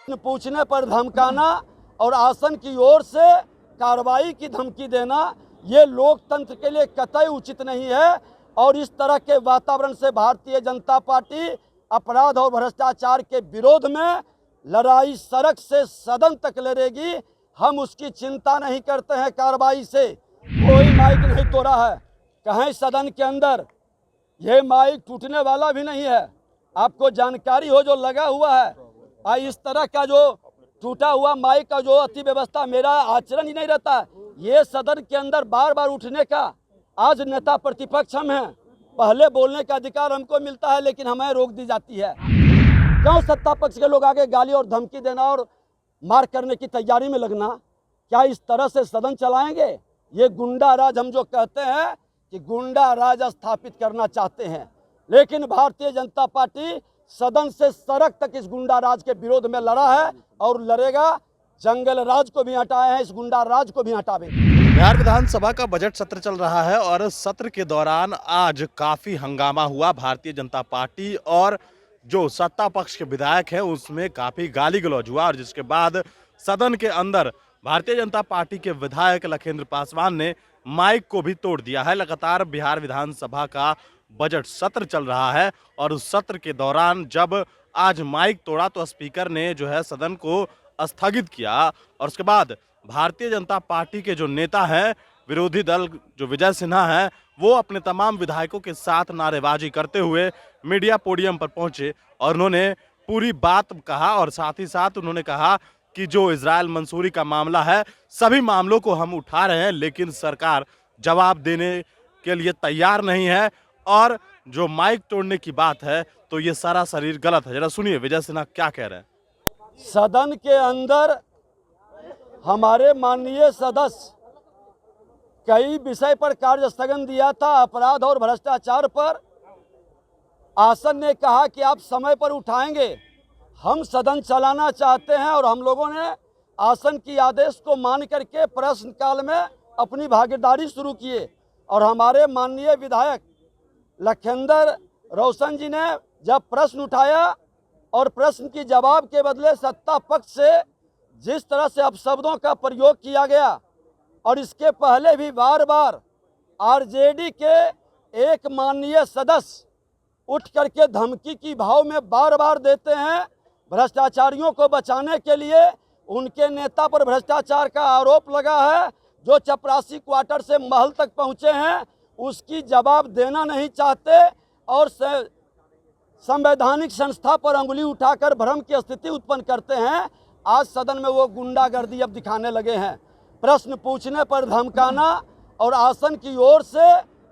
प्रश्न पूछने पर धमकाना और आसन की ओर से कार्रवाई की धमकी देना ये लोकतंत्र के लिए कतई उचित नहीं है। और इस तरह के वातावरण से भारतीय जनता पार्टी अपराध और भ्रष्टाचार के विरोध में लड़ाई सड़क से सदन तक लड़ेगी। हम उसकी चिंता नहीं करते हैं। कार्रवाई से कोई माइक नहीं तोड़ा है, कहीं सदन के अंदर ये माइक टूटने वाला भी नहीं है। आपको जानकारी हो जो लगा हुआ है, इस तरह का जो टूटा हुआ माइक का जो अति व्यवस्था मेरा आचरण ही नहीं रहता। ये सदन के अंदर बार बार उठने का, आज नेता प्रतिपक्ष हम हैं, पहले बोलने का अधिकार हमको मिलता है लेकिन हमें रोक दी जाती है। क्यों सत्ता पक्ष के लोग आगे गाली और धमकी देना और मार करने की तैयारी में लगना? क्या इस तरह से सदन चलाएंगे? ये गुंडा राज हम जो कहते हैं कि गुंडा राज स्थापित करना चाहते हैं, लेकिन भारतीय जनता पार्टी सदन से सड़क तक इस गुंडा राज के विरोध में लड़ा है और लड़ेगा। जंगल राज को भी हटाए हैं, इस गुंडा राज को भी हटावेंगे। बिहार विधानसभा का बजट सत्र चल रहा है और सत्र के दौरान आज काफी हंगामा हुआ। भारतीय जनता पार्टी और जो सत्ता पक्ष के विधायक हैं उसमें काफी गाली गलौज हुआ और जिसके बाद सदन के अंदर भारतीय जनता पार्टी के विधायक लखेंद्र पासवान ने माइक को भी तोड़ दिया है। लगातार बिहार विधानसभा का बजट सत्र चल रहा है और उस सत्र के दौरान जब आज माइक तोड़ा तो स्पीकर ने जो है सदन को स्थगित किया और उसके बाद भारतीय जनता पार्टी के जो नेता हैं, विरोधी दल जो विजय सिन्हा हैं, वो अपने तमाम विधायकों के साथ नारेबाजी करते हुए मीडिया पोडियम पर पहुंचे और उन्होंने पूरी बात कहा और साथ ही साथ उन्होंने कहा कि जो इजराइल मंसूरी का मामला है, सभी मामलों को हम उठा रहे हैं लेकिन सरकार जवाब देने के लिए तैयार नहीं है और जो माइक तोड़ने की बात है तो ये सारा शरीर गलत है। जरा सुनिए विजय सिन्हा क्या कह रहे हैं। सदन के अंदर हमारे माननीय सदस्य कई विषय पर कार्य स्थगन दिया था, अपराध और भ्रष्टाचार पर। आसन ने कहा कि आप समय पर उठाएंगे, हम सदन चलाना चाहते हैं और हम लोगों ने आसन की आदेश को मान करके प्रश्नकाल में अपनी भागीदारी शुरू किए और हमारे माननीय विधायक लखेंद्र रोशन जी ने जब प्रश्न उठाया और प्रश्न की जवाब के बदले सत्ता पक्ष से जिस तरह से अपशब्दों का प्रयोग किया गया और इसके पहले भी बार बार आरजेडी के एक माननीय सदस्य उठ करके धमकी की भाव में बार बार देते हैं। भ्रष्टाचारियों को बचाने के लिए उनके नेता पर भ्रष्टाचार का आरोप लगा है, जो चपरासी क्वार्टर से महल तक पहुंचे हैं, उसकी जवाब देना नहीं चाहते और संवैधानिक संस्था पर अंगुली उठाकर भ्रम की स्थिति उत्पन्न करते हैं। आज सदन में वो गुंडागर्दी अब दिखाने लगे हैं। प्रश्न पूछने पर धमकाना और आसन की ओर से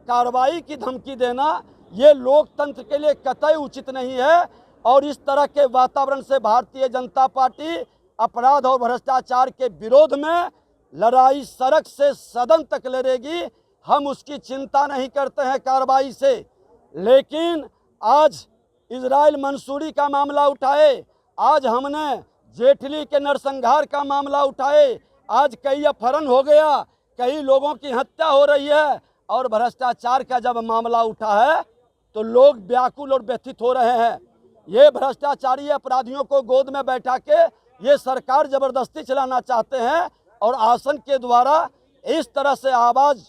कार्रवाई की धमकी देना ये लोकतंत्र के लिए कतई उचित नहीं है। और इस तरह के वातावरण से भारतीय जनता पार्टी अपराध और भ्रष्टाचार के विरोध में लड़ाई सड़क से सदन तक लड़ेगी। हम उसकी चिंता नहीं करते हैं कार्रवाई से, लेकिन आज इजराइल मंसूरी का मामला उठाए, आज हमने जेटली के नरसंहार का मामला उठाए, आज कई अपहरण हो गया, कई लोगों की हत्या हो रही है और भ्रष्टाचार का जब मामला उठा है तो लोग व्याकुल और व्यथित हो रहे हैं। ये भ्रष्टाचारी अपराधियों को गोद में बैठा के ये सरकार जबरदस्ती चलाना चाहते हैं और आसन के द्वारा इस तरह से आवाज़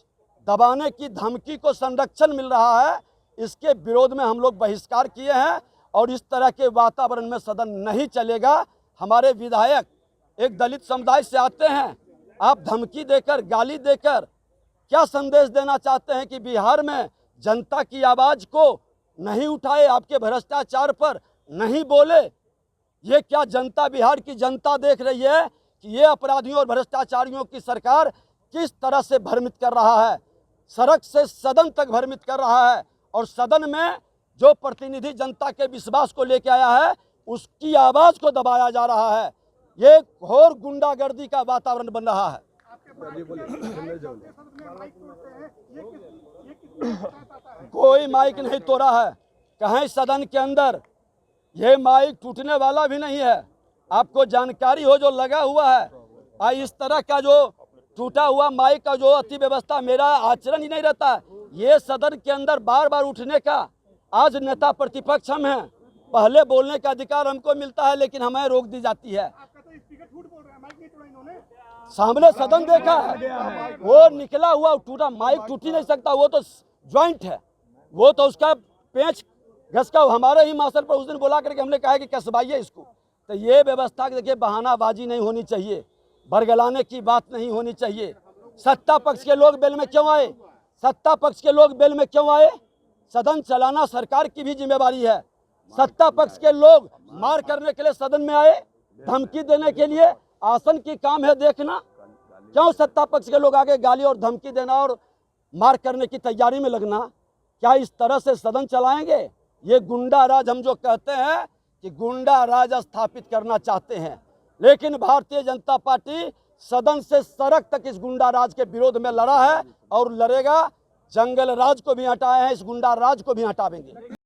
दबाने की धमकी को संरक्षण मिल रहा है। इसके विरोध में हम लोग बहिष्कार किए हैं और इस तरह के वातावरण में सदन नहीं चलेगा। हमारे विधायक एक दलित समुदाय से आते हैं, आप धमकी देकर, गाली देकर क्या संदेश देना चाहते हैं कि बिहार में जनता की आवाज़ को नहीं उठाए, आपके भ्रष्टाचार पर नहीं बोले? ये क्या जनता, बिहार की जनता देख रही है कि ये अपराधियों और भ्रष्टाचारियों की सरकार किस तरह से भ्रमित कर रहा है, सड़क से सदन तक भ्रमित कर रहा है और सदन में जो प्रतिनिधि जनता के विश्वास को लेकर आया है उसकी आवाज़ को दबाया जा रहा है। ये घोर गुंडागर्दी का वातावरण बन रहा है। कोई माइक नहीं तोड़ा है, कहीं सदन के अंदर ये माइक टूटने वाला भी नहीं है। आपको जानकारी हो जो लगा हुआ है, इस तरह का जो टूटा हुआ माइक का जो अति व्यवस्था मेरा आचरण ही नहीं रहता। ये सदन के अंदर बार बार उठने का, आज नेता प्रतिपक्ष हम हैं, पहले बोलने का अधिकार हमको मिलता है, लेकिन हमें रोक दी जाती है। सामने सदन देखा है, वो निकला हुआ टूटा, माइक टूट ही नहीं सकता, वो तो ज्वाइंट है, वो तो उसका पेंच घस का हमारे ही मास्टर पर उस दिन बोला करके हमने कहा कि कसवाइए इसको। तो ये व्यवस्था देखिए, बहानाबाजी नहीं होनी चाहिए, बरगलाने की बात नहीं होनी चाहिए। सत्ता पक्ष के लोग बेल में क्यों आए? सत्ता पक्ष के लोग बेल में क्यों आए? सदन चलाना सरकार की भी जिम्मेवारी है। सत्ता पक्ष के लोग मार करने के लिए सदन में आए, धमकी देने के लिए? आसन की काम है देखना। क्यों सत्ता पक्ष के लोग आगे गाली और धमकी देना और मार करने की तैयारी में लगना? क्या इस तरह से सदन चलाएंगे? ये गुंडा राज हम जो कहते हैं कि गुंडा राज स्थापित करना चाहते हैं, लेकिन भारतीय जनता पार्टी सदन से सड़क तक इस गुंडा राज के विरोध में लड़ा है और लड़ेगा। जंगल राज को भी हटाए हैं, इस गुंडा राज को भी हटावेंगे।